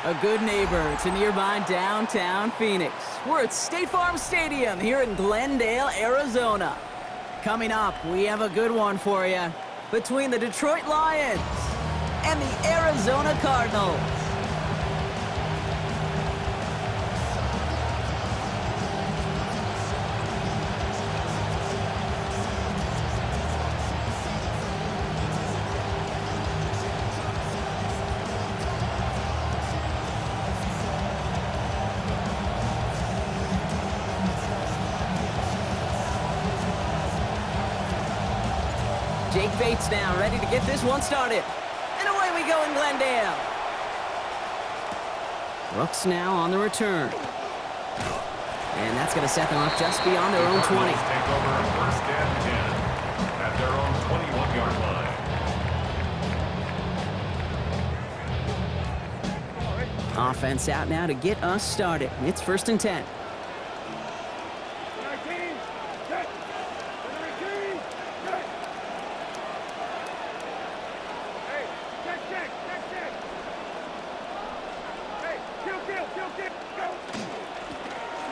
A good neighbor to nearby downtown Phoenix. We're at State Farm Stadium here in Glendale, Arizona. Coming up, we have a good one for you between the Detroit Lions and the Arizona Cardinals. Jake Bates now, ready to get this one started. And away we go in Glendale. Brooks now on the return. And that's going to set them up just beyond their own 20. Take over first and 10 at their own 21-yard line. Offense out now to get us started. It's first and 10.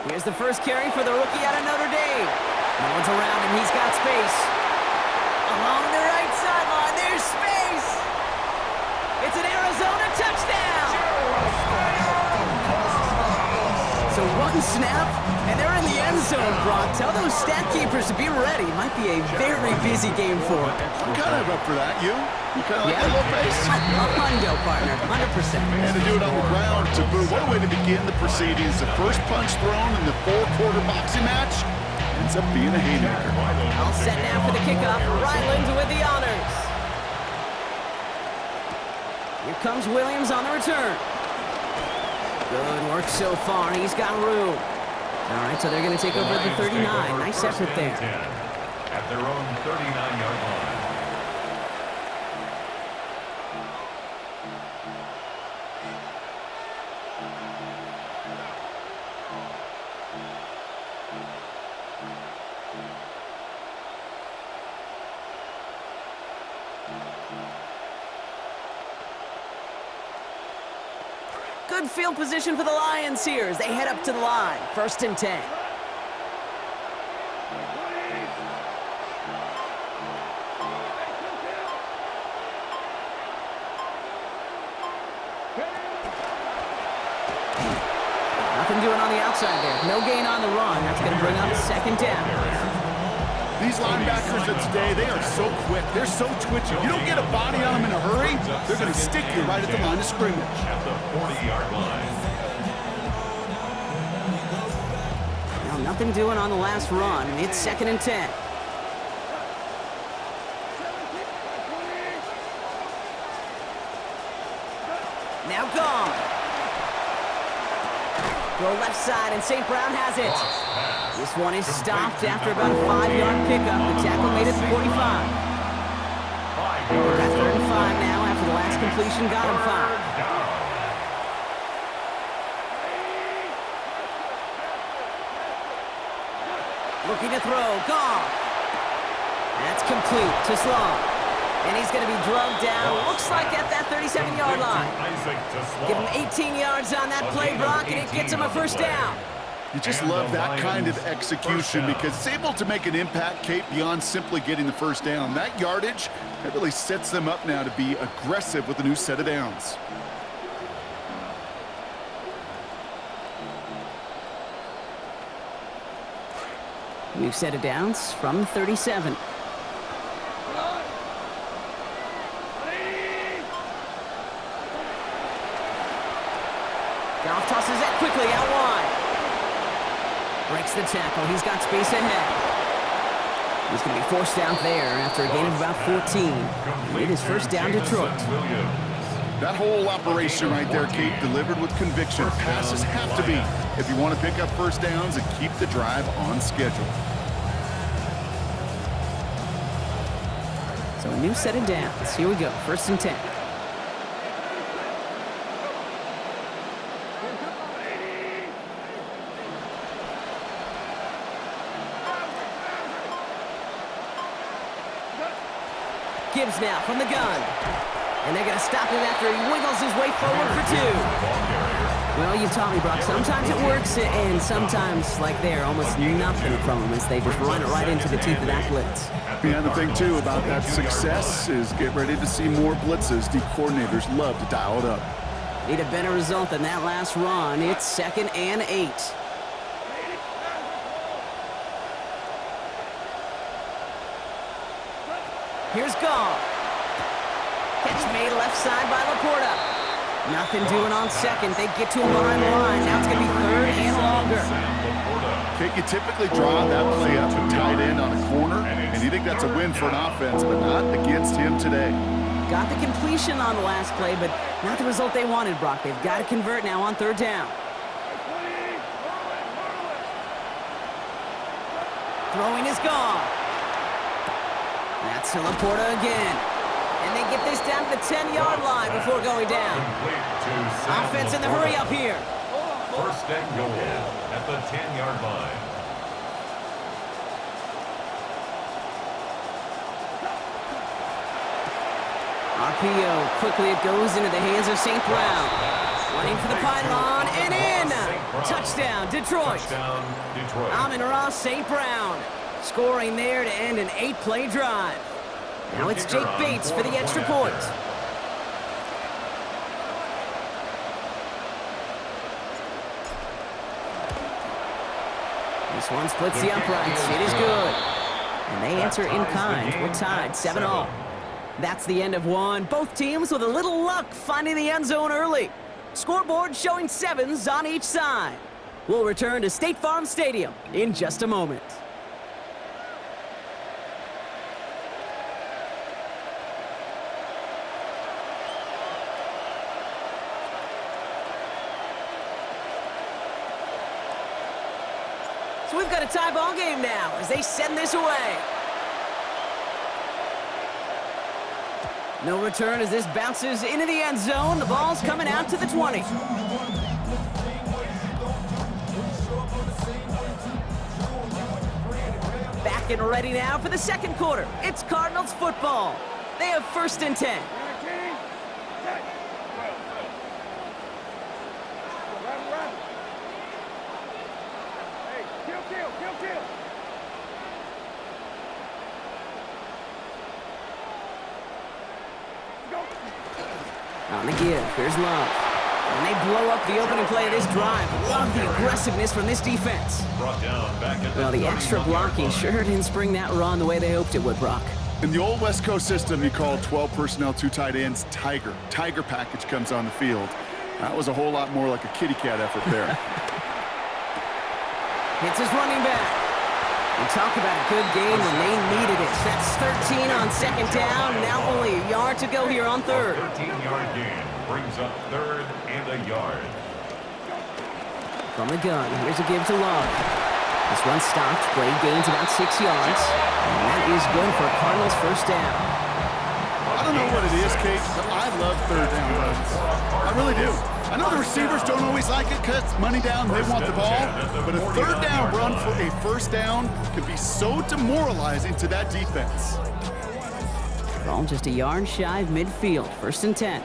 Here's the first carry for the rookie out of Notre Dame. No one's around him. He's got space. Along the right sideline, there's space. It's an Arizona touchdown. So one snap, and they're in the end zone, Brock. Tell those stat keepers to be ready. Might be a very busy game for them. I'm kind of up for that. You kind of like that little pace? A hundo, partner. 100%. And to do it on the ground, to boot. What a way to begin the proceedings. The first punch thrown in the four-quarter boxing match ends up being a haymaker. All set now for the kickoff. Ryland with the honors. Here comes Williams on the return. Good work so far. He's got room. All right, so they're going to take over at the 39. Nice effort there. At their own 39-yard line. Good field position for the Lions here as they head up to the line. First and 10. Nothing doing on the outside there. No gain on the run. That's going to bring up second down. These linebackers of today, they are so quick. They're so twitchy. You don't get a body on them in a hurry, they're going to stick you right at the line of scrimmage. At the 40-yard line. Now, nothing doing on the last run. It's second and 10. Now gone. Go left side, and St. Brown has it. This one is stopped after about a 5-yard pickup. The tackle made it to 45. We're at 3rd and 5 now after the last completion got him 5. Looking to throw. Gone. That's complete to Sloan. And he's going to be drugged down. Looks like at that 37-yard line. Give him 18 yards on that play, Brock, and it gets him a first down. You just love that kind of execution because it's able to make an impact, Kate, beyond simply getting the first down. That yardage, that really sets them up now to be aggressive with a new set of downs. New set of downs from 37. Goff tosses it quickly out wide. Breaks the tackle. He's got space ahead. He's going to be forced out there after a gain of about 14. It is first down Detroit. That whole operation right there, Kate, delivered with conviction. Passes have to be if you want to pick up first downs and keep the drive on schedule. So a new set of downs. Here we go. First and 10. Gibbs now from the gun. And they're going to stop him after he wiggles his way forward for 2. Well, you've taught me, Brock. Sometimes it works, and sometimes, like there, almost nothing from them as they just run it right into the teeth of that blitz. Yeah, and the thing, too, about that success is get ready to see more blitzes. The coordinators love to dial it up. Need a better result than that last run. It's 2nd and 8. Here's Goff. Catch made left side by Laporta. Nothing doing on 2nd. They get to him behind the line. Now it's going to be 3rd and longer. Okay, you typically draw that play up with tight end on a corner, and you think that's a win for an offense, but not against him today. Got the completion on the last play, but not the result they wanted, Brock. They've got to convert now on 3rd down. Throwing is gone. That's to Laporta again. And they get this down to the 10-yard line before going down. Offense in the hurry up here. 1st and goal at the 10-yard line. RPO. Quickly it goes into the hands of St. Brown. Running for the pylon and in. Touchdown, Detroit. Amon-Ra St. Brown. Scoring there to end an 8-play drive. Now it's Jake Bates for the extra point. This one splits the uprights. It is good. And they answer in kind. We're tied 7-all. That's the end of one. Both teams with a little luck finding the end zone early. Scoreboard showing 7s on each side. We'll return to State Farm Stadium in just a moment. So we've got a tie ball game now as they send this away. No return as this bounces into the end zone. The ball's coming out to the 20. Back and ready now for the 2nd quarter. It's Cardinals football. They have 1st and 10. On the give, here's Love. And they blow up the opening play of this drive. Love the aggressiveness from this defense. Well, the extra blocking sure didn't spring that run the way they hoped it would, Brock. In the old West Coast system, you call 12 personnel, 2 tight ends, Tiger. Tiger package comes on the field. That was a whole lot more like a kitty cat effort there. It's his running back. And talk about a good game when they needed it. That's 13 on 2nd down. Now only a yard to go here on 3rd. 13-yard gain brings up 3rd and a yard. From the gun, here's a give to Love. This one stopped. Play gains about 6 yards. And that is good for Cardinals 1st down. I don't know what it is, Kate, but I love 3rd down runs. I really do. I know the receivers don't always like it because it's money down, they want the ball, but a 3rd down run for a 1st down can be so demoralizing to that defense. Ball just a yard shy of midfield, 1st and 10.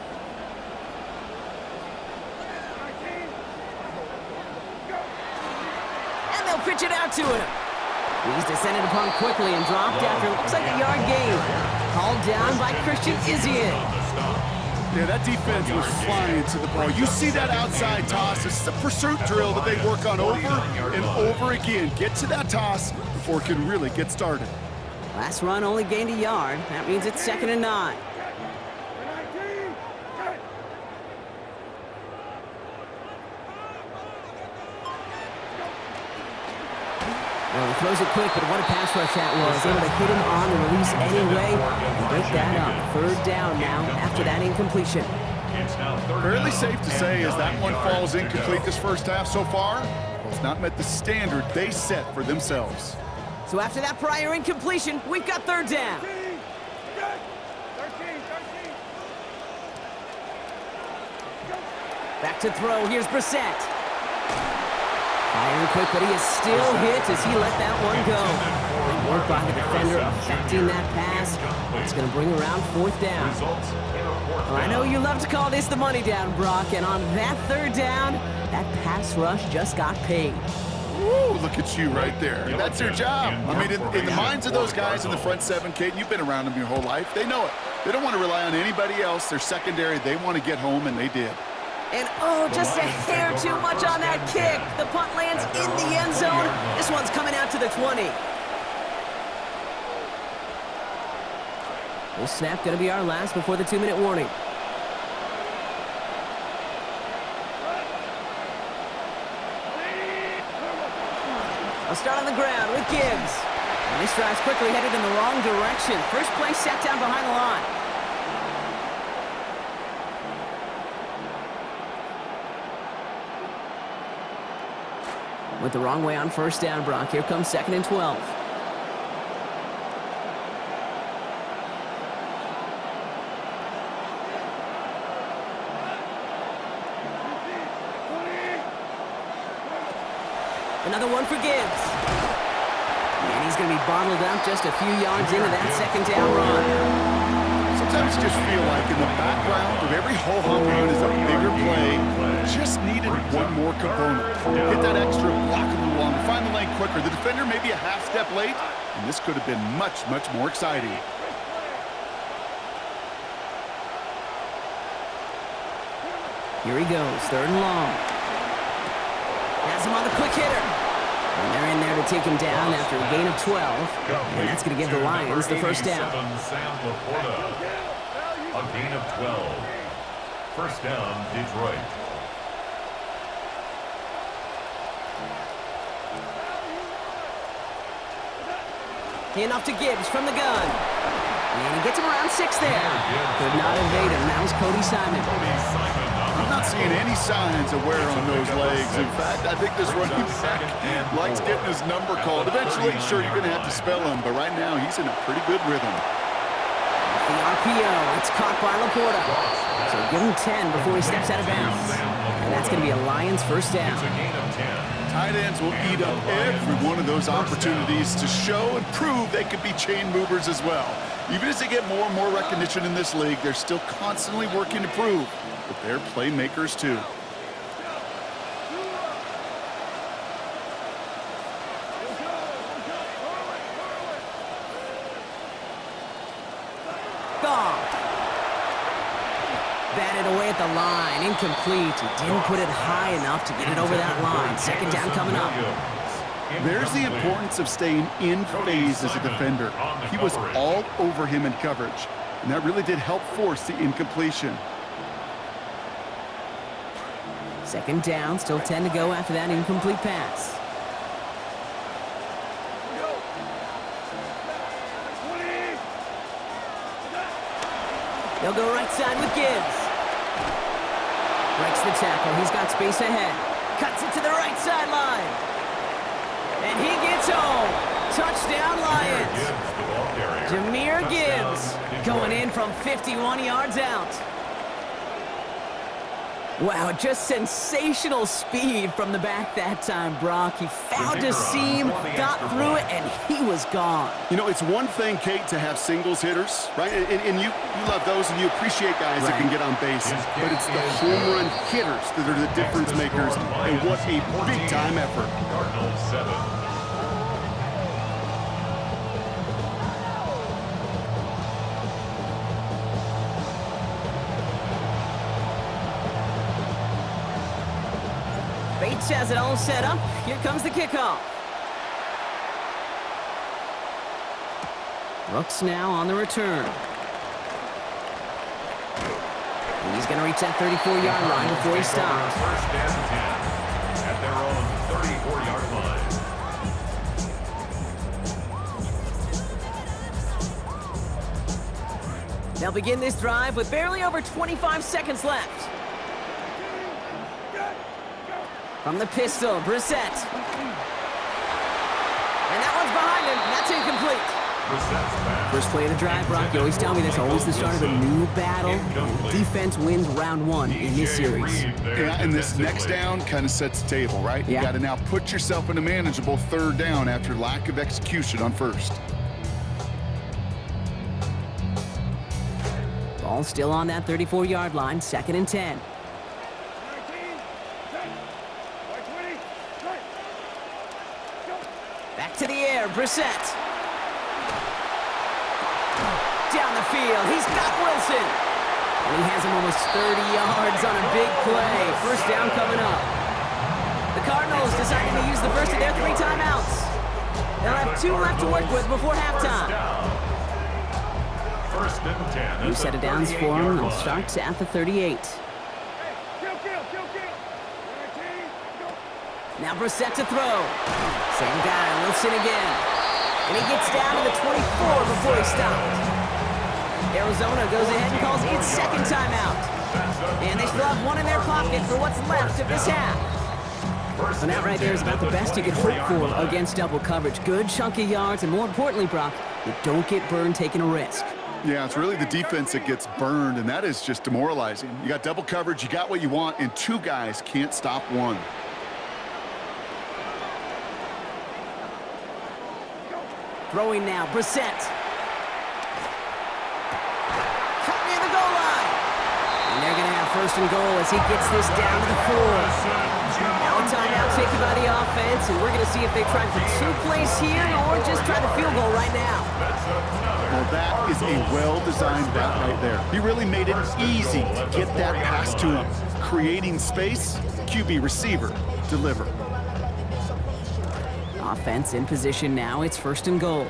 And they'll pitch it out to him. He's descended upon quickly and dropped after it looks like a yard gain. Hauled down by Christian Izien. Yeah, that defense was flying to the ball. You see that outside toss. This is a pursuit drill that they work on over and over again. Get to that toss before it can really get started. Last run only gained a yard. That means it's 2nd and 9. Well, he throws it quick, but what a pass rush that was. Able to hit him on the release anyway and break that up. 3rd down now after that incompletion. Fairly safe to say as that one falls incomplete this 1st half so far, well, it's not met the standard they set for themselves. So after that prior incompletion, we've got 3rd down. Back to throw. Here's Brissett. Firing down quick, but he is still hit as he let that one go. Good work by the defender affecting that pass. It's going to bring around 4th down. Well, I know you love to call this the money down, Brock, and on that 3rd down, that pass rush just got paid. Ooh, look at you right there. That's their job. I mean, in the minds of those guys in the front 7, Kate, you've been around them your whole life. They know it. They don't want to rely on anybody else. They're secondary. They want to get home, and they did. And oh, just a hair too much on that kick. The punt lands in the end zone. This one's coming out to the 20. This snap going to be our last before the 2-minute warning. I'll start on the ground with Gibbs. And this drive's quickly headed in the wrong direction. First play set down behind the line. Went the wrong way on 1st down, Brock. Here comes 2nd and 12. Another one for Gibbs. And he's going to be bottled up just a few yards into that 2nd down run. Sometimes you just feel like in the background of every ho-hum run is a bigger play. Just needed one more component. Hit that extra, block a little longer, find the lane quicker. The defender may be a half step late, and this could have been much, much more exciting. Here he goes, 3rd and long. Has him on the quick hitter. And they're in there to take him down after a gain of 12. And that's going to give the Lions the 1st down. A gain of 12. 1st down, Detroit. Hand off to Gibbs from the gun. And he gets him around 6 there. Could not evade him. That was Cody Simon. I'm not seeing any signs of wear on those legs. In fact, I think this running back likes getting his number called. Eventually, sure, you're going to have to spell him, but right now he's in a pretty good rhythm. The RPO, it's caught by Laporta. So give him 10 before he steps out of bounds. And that's going to be a Lions 1st down. Tight ends will eat up every one of those opportunities to show and prove they could be chain movers as well. Even as they get more and more recognition in this league, they're still constantly working to prove that they're playmakers too. Batted away at the line, incomplete. He didn't put it high enough to get it over that line. 2nd down coming up. There's the importance of staying in phase as a defender. He was all over him in coverage, and that really did help force the incompletion. 2nd down, still 10 to go after that incomplete pass. They'll go right side with Gibbs. Breaks the tackle. He's got space ahead. Cuts it to the right sideline. And he gets home. Touchdown, Lions. Jahmyr Gibbs going in from 51 yards out. Wow, just sensational speed from the back that time, Brock. He found a seam, got through it, and he was gone. You know, it's one thing, Kate, to have singles hitters, right? And you love those, and you appreciate guys that can get on base. But it's the home run hitters that are the difference makers, and what a big-time effort. Cardinals 7. Bates has it all set up. Here comes the kickoff. Brooks now on the return. And he's going to reach that 34-yard line before he stops. 1st and 10 at their own 34-yard line. They'll begin this drive with barely over 25 seconds left. From the pistol, Brissett. And that one's behind him. That's incomplete. First play of the drive, Brock. You always tell me this, always the start of a new battle. And defense wins round one in this series. Yeah, and this next down kind of sets the table, right? Yeah. You got to now put yourself in a manageable third down after lack of execution on first. Ball still on that 34-yard line, 2nd and 10. Back to the air, Brissett. Down the field, he's got Wilson. And he has him almost 30 yards on a big play. First down coming up. The Cardinals deciding to use the first of their 3 timeouts. They'll have 2 left to work with before halftime. First and 10. New set of downs for him, and starts at the 38. Now Brissett to throw. Same guy, Wilson again. And he gets down to the 24 before he stopped. Arizona goes ahead and calls its 2nd timeout. And they still have 1 in their pocket for what's left of this half. And that right there is about the best you could hope for against double coverage. Good chunky yards, and more importantly, Brock, you don't get burned taking a risk. Yeah, it's really the defense that gets burned, and that is just demoralizing. You got double coverage, you got what you want, and 2 guys can't stop 1. Throwing now, Brissett. Cut near the goal line. And they're going to have 1st and goal as he gets this down to the 4. Now a timeout taken by the offense, and we're going to see if they try for 2 plays here or just try the field goal right now. Well, that is a well-designed route right there. He really made it easy to get that pass to him. Creating space, QB receiver, deliver. Offense in position now. It's 1st and goal.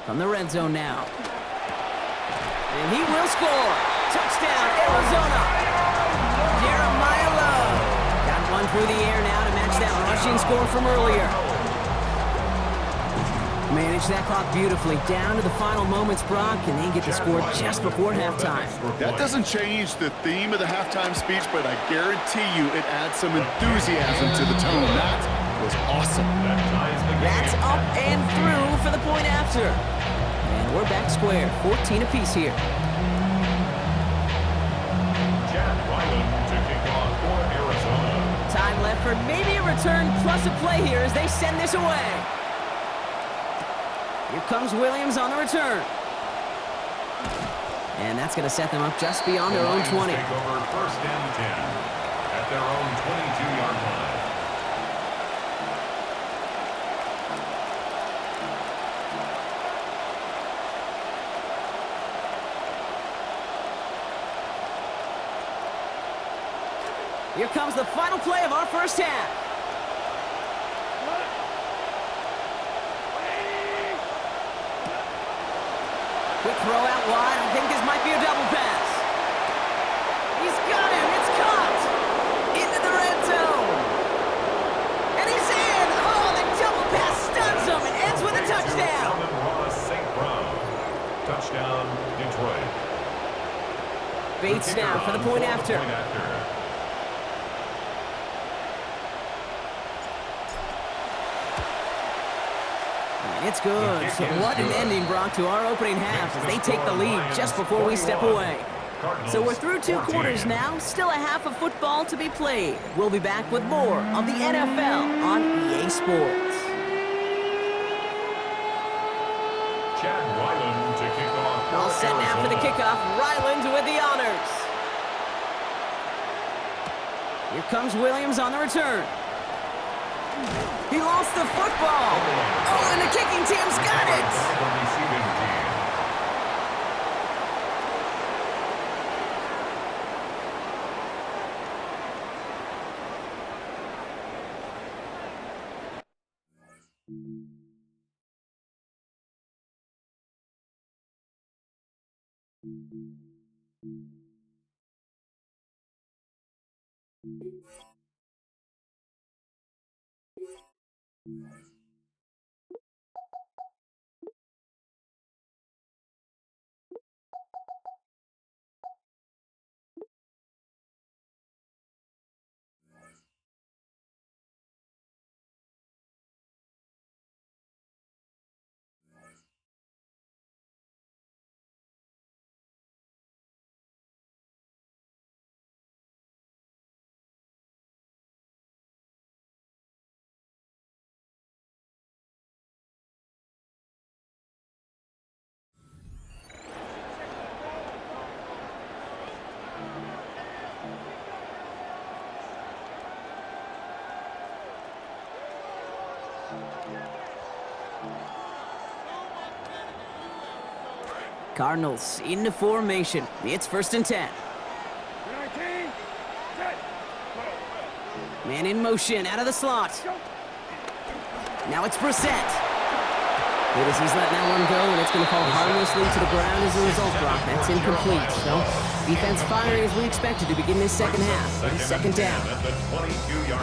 From the red zone now. And he will score. Touchdown, Arizona. Jeremiah Love. Got 1 through the air now to match that rushing score from earlier. Manage that clock beautifully down to the final moments, Brock, and they get the score just before halftime. That doesn't change the theme of the halftime speech, but I guarantee you it adds some enthusiasm to the tone. That was awesome. That's up and through for the point after. And we're back square, 14 apiece here. Chad Ryland to kick off for Arizona. Time left for maybe a return plus a play here as they send this away. Here comes Williams on the return. And that's going to set them up just beyond their own 20. Take over 1st and 10 at their own 22-yard line. Here comes the final play of our first half. Quick throw out wide. I think this might be a double pass. He's got him. It's caught. Into the red zone. And he's in. Oh, the double pass stuns him and ends with a touchdown. Touchdown, Detroit. Bates now for the point after. It's good. So what an ending, Brock, to our opening half as they take the lead just before we step away. So we're through 2 quarters now, still a half of football to be played. We'll be back with more of the NFL on EA Sports. Chad Ryland to kick off. All set now for the kickoff. Ryland with the honors. Here comes Williams on the return. He lost the football. Oh, and the kicking team's got it. Cardinals into formation. It's 1st and 10. Man in motion, out of the slot. Now it's Brissett. Notice he's letting that one go, and it's going to fall harmlessly to the ground as a result, Brock. That's incomplete. So, defense firing as we expected to begin this second half. Second down.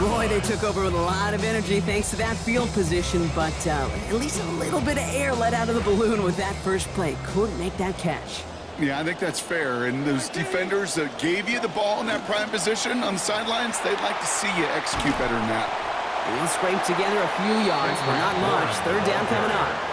Boy, they took over with a lot of energy thanks to that field position, but at least a little bit of air let out of the balloon with that first play. Couldn't make that catch. Yeah, I think that's fair. And those defenders that gave you the ball in that prime position on the sidelines, they'd like to see you execute better than that. We'll scrape together a few yards, but not much. Third down coming up.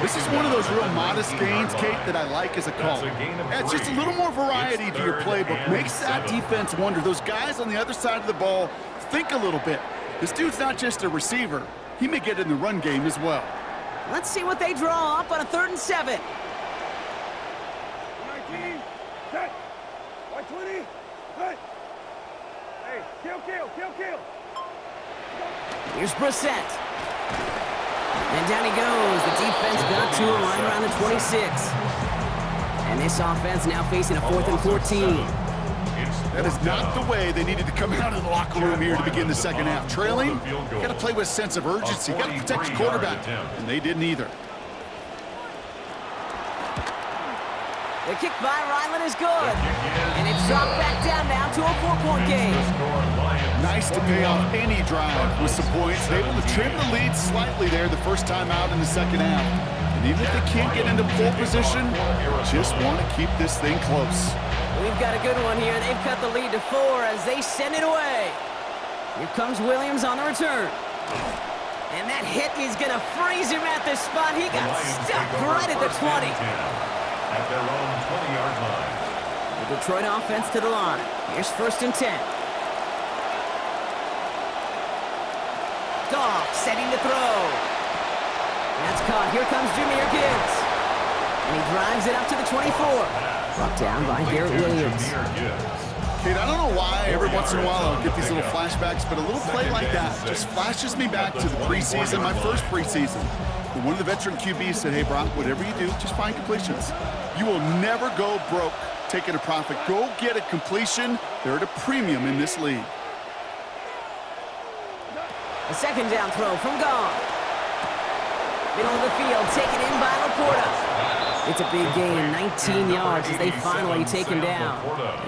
This is one of those real modest gains, Kate, that I like as a call. Adds just a little more variety to your playbook. Makes that defense wonder. Those guys on the other side of the ball think a little bit. This dude's not just a receiver. He may get in the run game as well. Let's see what they draw up on a 3rd and 7. 19, set, 120, set. Hey, kill. Here's Brissett. And down he goes. The defense got to him right around the 26. And this offense now facing a 4th and 14. That is not the way they needed to come out of the locker room here to begin the second half. Trailing, got to play with a sense of urgency. Got to protect your quarterback. And they didn't either. The kick by Ryland is good. And it's dropped back down now to a 4-point game. Nice to pay off any drive with some points. Able to trim the lead slightly there the first time out in the second half. And even if they can't get into pole position, just want to keep this thing close. We've got a good one here. They've cut the lead to 4 as they send it away. Here comes Williams on the return. And that hit is going to freeze him at the spot. He got stuck right at the 20. At their own 20-yard line. The Detroit offense to the line. Here's 1st and 10. Goff setting to throw. That's caught. Here comes Jahmyr Gibbs. And he drives it up to the 24. Brought down by Garrett Williams. Kate, I don't know why every once in a while I'll get these little flashbacks, but a little play like that just flashes me back to the preseason, my first preseason. When one of the veteran QBs said, hey, Brock, whatever you do, just find completions. You will never go broke taking a profit. Go get a completion. They're at a premium in this league. A second down throw from Goff. Middle of the field, taken in by Laporta. It's a big gain, 19 yards as they finally take him down.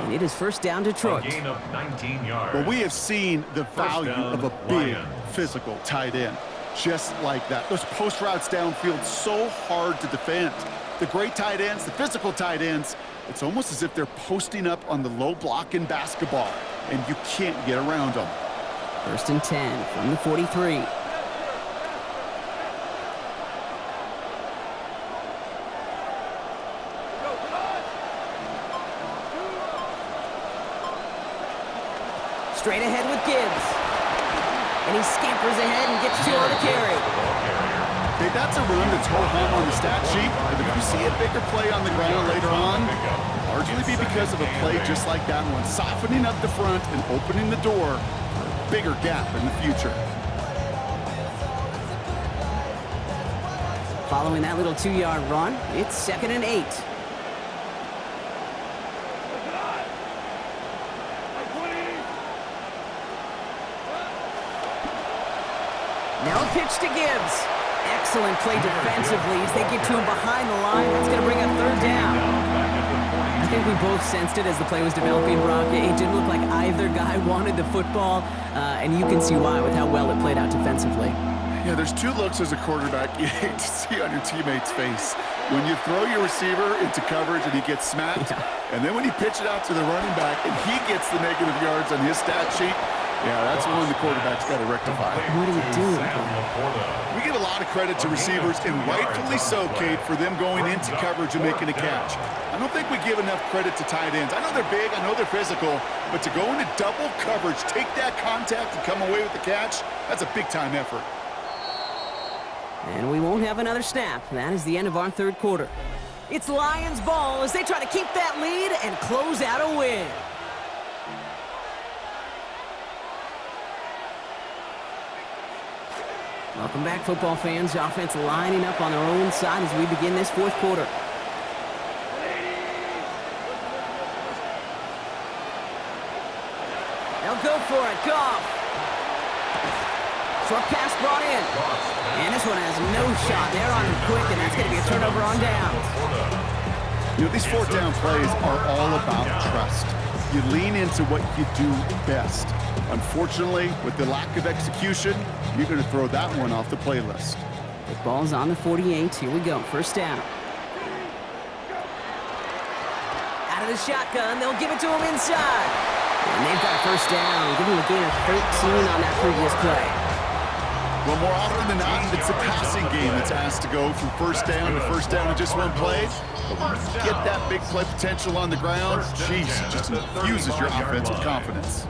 And it is 1st down Detroit. A gain of 19 yards. Well, we have seen the value of a big physical tight end. Just like that. Those post routes downfield, so hard to defend. The great tight ends, the physical tight ends, it's almost as if they're posting up on the low block in basketball, and you can't get around them. 1st and 10 from the 43. Straight ahead with Gibbs. And he scampers ahead and gets 2 on the carry. Okay, that's a run that's ho-hum on the stat sheet, but if you see a bigger play on the ground later on, largely be because of a play just like that one, softening up the front and opening the door for a bigger gap in the future. Following that little 2-yard run, it's 2nd and 8. Now a pitch to Gibbs. Excellent play defensively as they get to him behind the line. That's going to bring up 3rd down. I think we both sensed it as the play was developing, Brock. It didn't look like either guy wanted the football, and you can see why with how well it played out defensively. Yeah, there's 2 looks as a quarterback you hate to see on your teammate's face. When you throw your receiver into coverage and he gets smacked, and then when you pitch it out to the running back and he gets the negative yards on his stat sheet, yeah, that's one the quarterback's got to rectify. What are you doing? We give a lot of credit to receivers, and rightfully so, Kate, for them going into coverage and making a catch. I don't think we give enough credit to tight ends. I know they're big, I know they're physical, but to go into double coverage, take that contact, and come away with the catch, that's a big-time effort. And we won't have another snap. That is the end of our 3rd quarter. It's Lions ball as they try to keep that lead and close out a win. Welcome back, football fans. Offense lining up on their own side as we begin this 4th quarter. for it. Goff. Short pass brought in. And this one has no shot. They're on him quick, and that's going to be a turnover on downs. You know, these fourth down plays are all about trust. You lean into what you do best. Unfortunately, with the lack of execution, you're going to throw that one off the playlist. The ball's on the 48. Here we go. First down. Out of the shotgun. They'll give it to him inside. And they've got a first down. Give him a gain of 13 on that previous play. Well, more often than not, it's a passing game that's asked to go from first down in just one play. But when you get that big play potential on the ground, jeez, it just infuses your offense with confidence.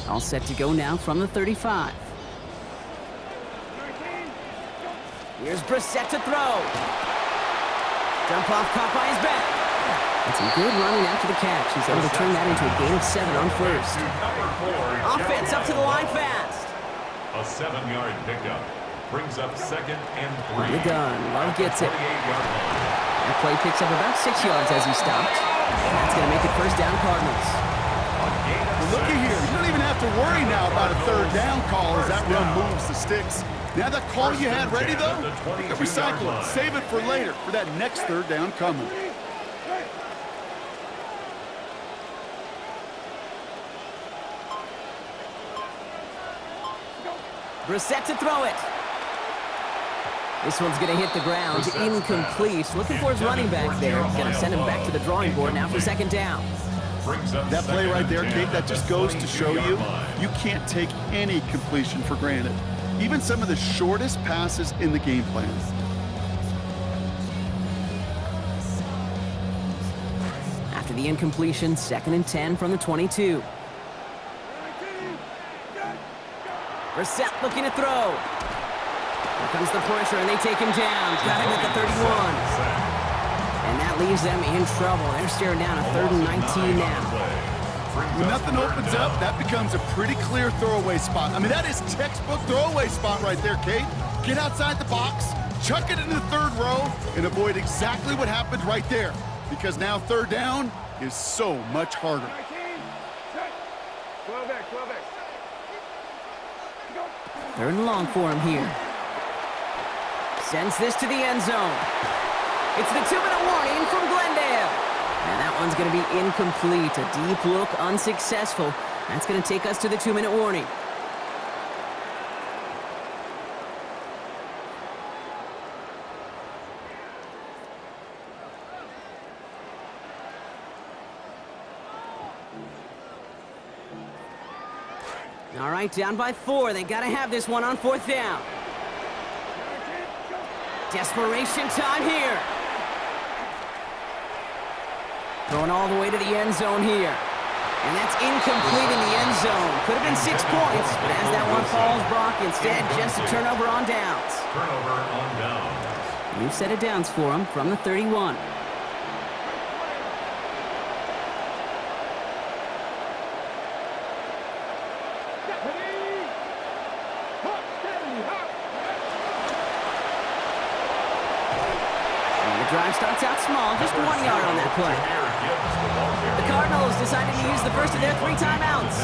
All set to go now from the 35. Here's Brissett to throw. Jump off, caught by his back. And some good running after the catch. He's able to turn that into a gain of 7 on first. Offense up to the line fast. A 7-yard pickup brings up 2nd and 3. The gun. Love gets it. That play picks up about 6 yards as he stopped. And that's going to make it first down Cardinals. Well, looky here. You don't even have to worry now about a third down call as that run moves the sticks. Now that call you had ready, though, you can recycle it. Save it for later for that next third down coming. Brissett to throw it. This one's going to hit the ground. Incomplete. Looking for his running back there. Going to send him back to the drawing board now for second down. That play right there, Kate, that just goes to show you, you can't take any completion for granted. Even some of the shortest passes in the game plan. After the incompletion, 2nd and 10 from the 22. Brissett looking to throw. Here comes the pressure, and they take him down. Got him at the 31. And that leaves them in trouble. They're staring down a 3rd and 19 now. When nothing opens up, that becomes a pretty clear throwaway spot. I mean, that is textbook throwaway spot right there, Kate. Get outside the box, chuck it into the 3rd row, and avoid exactly what happened right there. Because now third down is so much harder. 3rd and long for him here. Sends this to the end zone. It's the 2-minute warning from Glendale. And that one's going to be incomplete. A deep look, unsuccessful. That's going to take us to the 2-minute warning. All right, down by 4. They got to have this one on 4th down. Desperation time here. Going all the way to the end zone here. And that's incomplete in the end zone. Could have been 6 points, but as that one falls, Brock, instead just a turnover on downs. Turnover on downs. New set of downs for him from the 31. Drive starts out small, just 1 yard on that play. The Cardinals decided to use the first of their 3 timeouts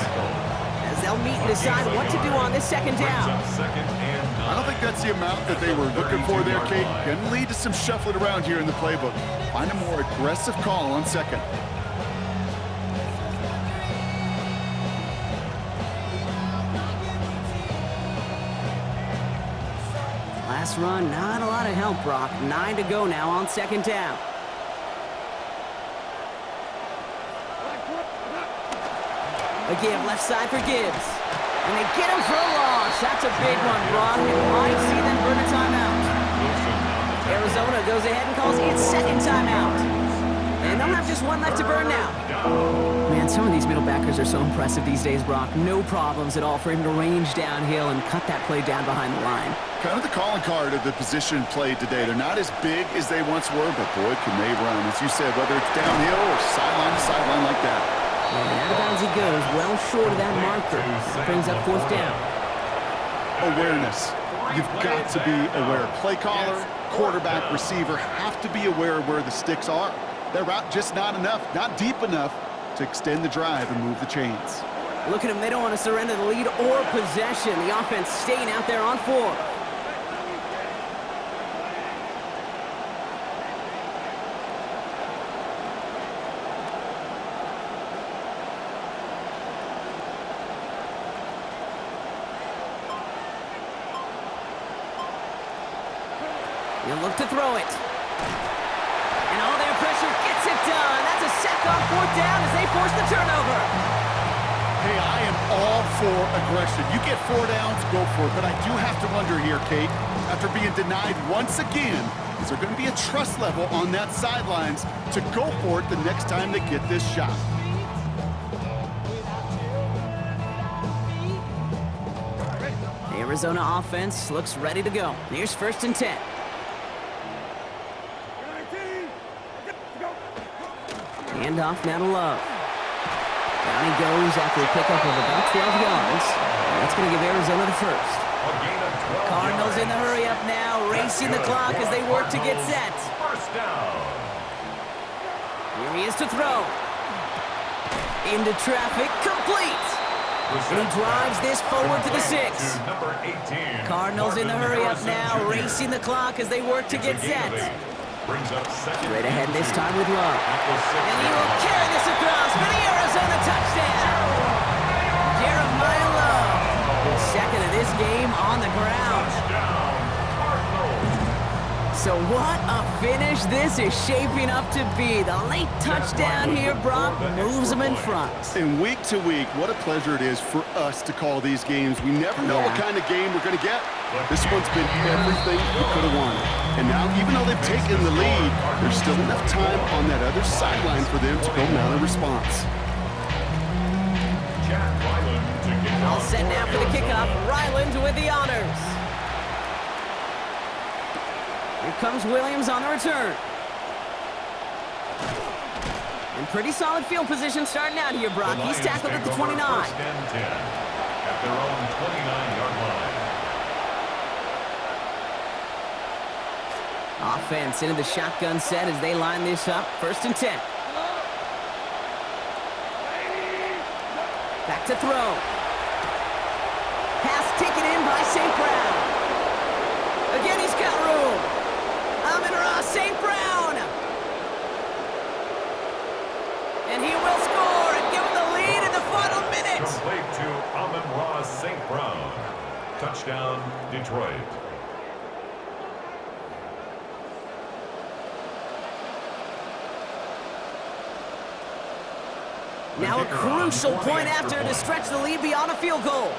as they'll meet and decide what to do on this second down. I don't think that's the amount that they were looking for there, Kate. Can lead to some shuffling around here in the playbook. Find a more aggressive call on second. Last run, not a lot of help, Brock. 9 to go now on second down. A give left side for Gibbs. And they get him for a loss. That's a big one, Brock. It might see them burn a timeout. Arizona goes ahead and calls its second timeout. And they'll have just 1 left to burn now. Man, some of these middle backers are so impressive these days, Brock. No problems at all for him to range downhill and cut that play down behind the line. Kind of the calling card of the position played today. They're not as big as they once were, but boy, can they run. As you said, whether it's downhill or sideline to sideline like that. And out of bounds he goes, well short of that marker. That brings up 4th down. Awareness. You've got to be aware. Play caller, quarterback, receiver have to be aware of where the sticks are. Their route just not enough, not deep enough to extend the drive and move the chains. Look at them. They don't want to surrender the lead or possession. The offense staying out there on 4. He'll look to throw it. And all their pressure gets it done. That's a sack on 4th down as they force the turnover. Hey, I am all for aggression. You get 4 downs, go for it. But I do have to wonder here, Kate, after being denied once again, is there going to be a trust level on that sidelines to go for it the next time they get this shot? The Arizona offense looks ready to go. Here's 1st and 10. Handoff now to Love. Down he goes after a pickup of about 12 yards. That's going to give Arizona the first. Cardinals in the hurry up now, racing the clock as they work to get set. First down. Here he is to throw. Into traffic, complete. And he drives this forward to the 6. Cardinals in the hurry up now, racing the clock as they work to get set. Straight ahead this time with Love. And he will carry this across for the Arizona touchdown. Jeremiah Love, his 2nd of this game on the ground. So what a finish this is shaping up to be. The late touchdown here, Brock, moves them in front. And week to week, what a pleasure it is for us to call these games. We never know what kind of game we're going to get. This one's been everything we could have wanted. And now, even though they've taken the lead, there's still enough time on that other sideline for them to go mount a response. All set now for the kickoff. Ryland with the honors. Here comes Williams on the return. In pretty solid field position starting out here, Brock. He's tackled at the 29. First and 10 at their own 29-yard line. Offense into the shotgun set as they line this up. 1st and 10. Back to throw. Pass taken in by St. Brown. Again, he's got room. Amon-Ra St. Brown. And he will score and give him the lead in the final minute. Complete to Amon-Ra St. Brown. Touchdown, Detroit. Now a crucial point after to stretch the lead beyond a field goal.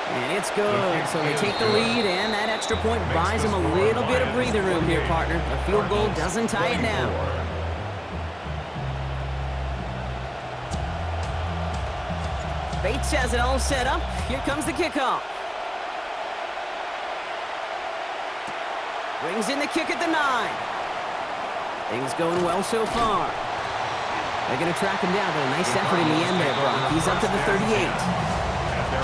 And it's good. So they take the lead, and that extra point buys them a little bit of breathing room here, partner. A field goal doesn't tie it now. Bates has it all set up. Here comes the kickoff. Brings in the kick at the 9. Things going well so far. They're going to track him down, but a nice effort in the end there, Brock. He's up to the 38.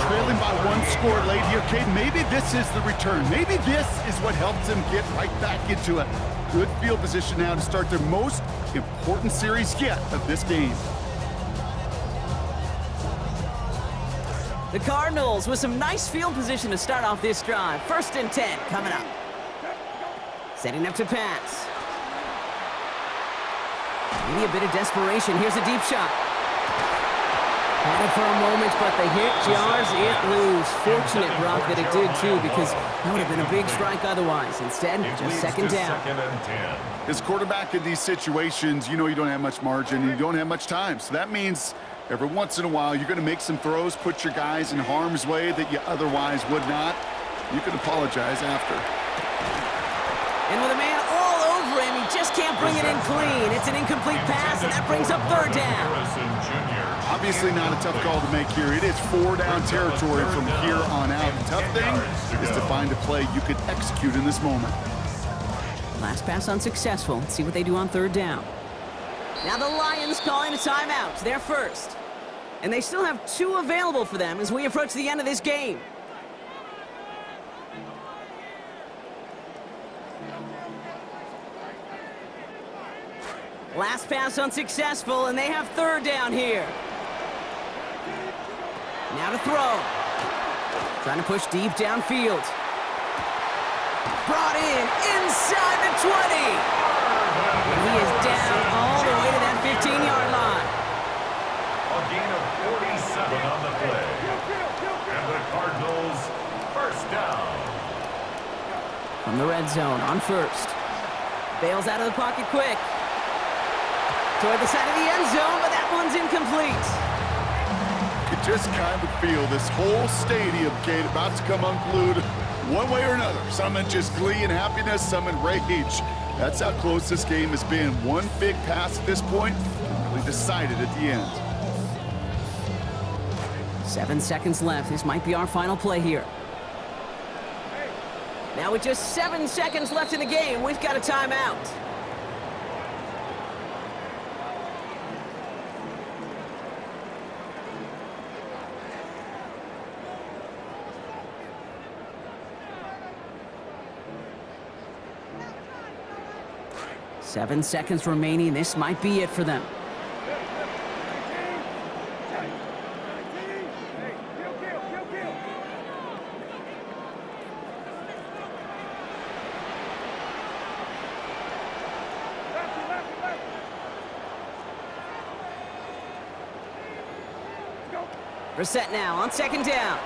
Trailing by 1 score late here, Kate. Maybe this is the return. Maybe this is what helps them get right back into a good field position now to start their most important series yet of this game. The Cardinals with some nice field position to start off this drive. 1st and 10 coming up. Setting up to pass. Maybe a bit of desperation. Here's a deep shot. Had it for a moment, but the hit jars it loose. Fortunate, Brock, that it did too, because that would have been a big strike otherwise. Instead, just 2nd down. 2nd and 10. As quarterback in these situations, you know you don't have much margin and you don't have much time. So that means every once in a while you're going to make some throws, put your guys in harm's way that you otherwise would not. You can apologize after. And with a man all over him, he just can't bring it in clean. It's an incomplete pass, and that brings up 3rd down. Obviously not a tough call to make here. It is 4-down territory from here on out. The tough thing is to find a play you could execute in this moment. Last pass unsuccessful. Let's see what they do on 3rd down. Now the Lions calling a timeout. They're first. And they still have 2 available for them as we approach the end of this game. Last pass unsuccessful, and they have third down here. Now to throw. Trying to push deep downfield. Brought in inside the 20. And he is down all the way to that 15-yard line. A gain of 47 on the play. And the Cardinals, first down. From the red zone on first. Bails out of the pocket quick. Toward the side of the end zone, but that one's incomplete. You just kind of feel this whole stadium, Kate, about to come unglued one way or another. Some in just glee and happiness, some in rage. That's how close this game has been. One big pass at this point can really decide it at the end. 7 seconds left. This might be our final play here. Now with just 7 seconds left in the game, we've got a timeout. Seven seconds remaining. This might be it for them. We're set now on second down.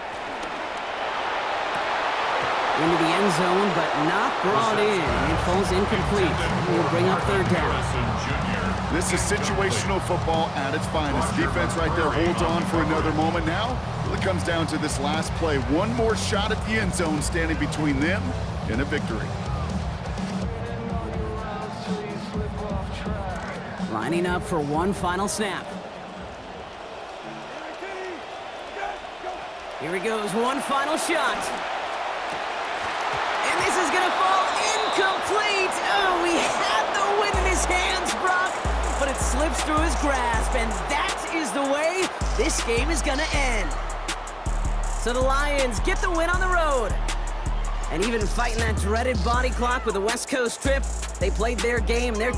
Into the end zone, but not brought in. It falls incomplete. We'll bring up third down. This is situational football at its finest. Defense right there holds on for another moment now. It comes down to this last play. One more shot at the end zone standing between them and a victory. Lining up for one final snap. Here he goes, one final shot. And this is gonna fall incomplete. Oh, he had the win in his hands, Brock, but it slips through his grasp, and that is the way this game is gonna end. So the Lions get the win on the road. And even fighting that dreaded body clock with the West Coast trip, they played their game. Their